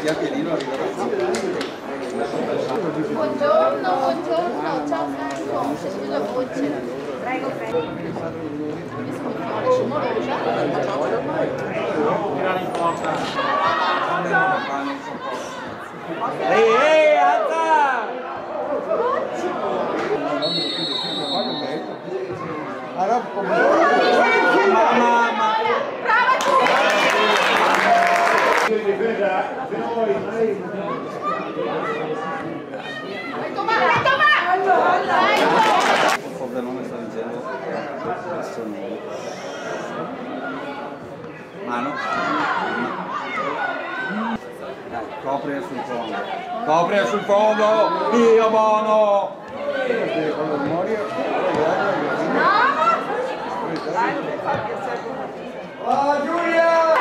chi ha piedino arriva da Buongiorno, buongiorno, ciao Franco, scusa voce. Prego, prego. Ehi, alza! Mamma! Brava tu! Pordenone sta dicendo adesso no. Mano. Dai, copri sul fondo. Copri sul fondo! Dio buono! Oh Giulia!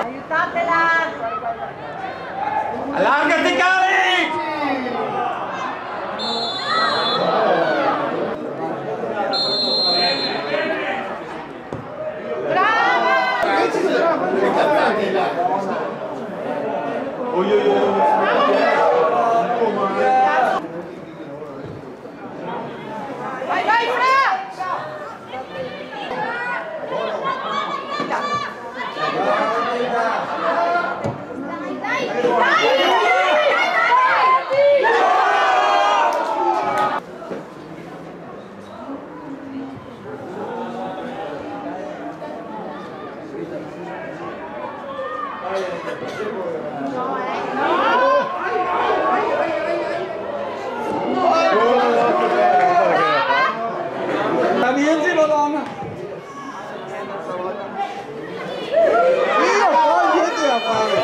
Aiutatela! Allargati, cari! Brava! Vai, vai, Fra! Amici, madonna! Io poi niente da fare!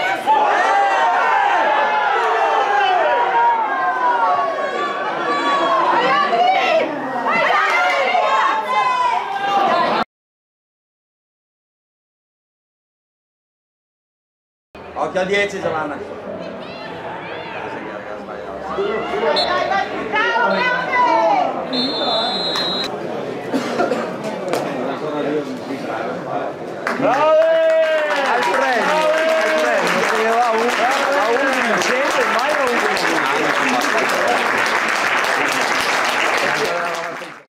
Occhio a 10, Giovanna! Bravo! Bravo!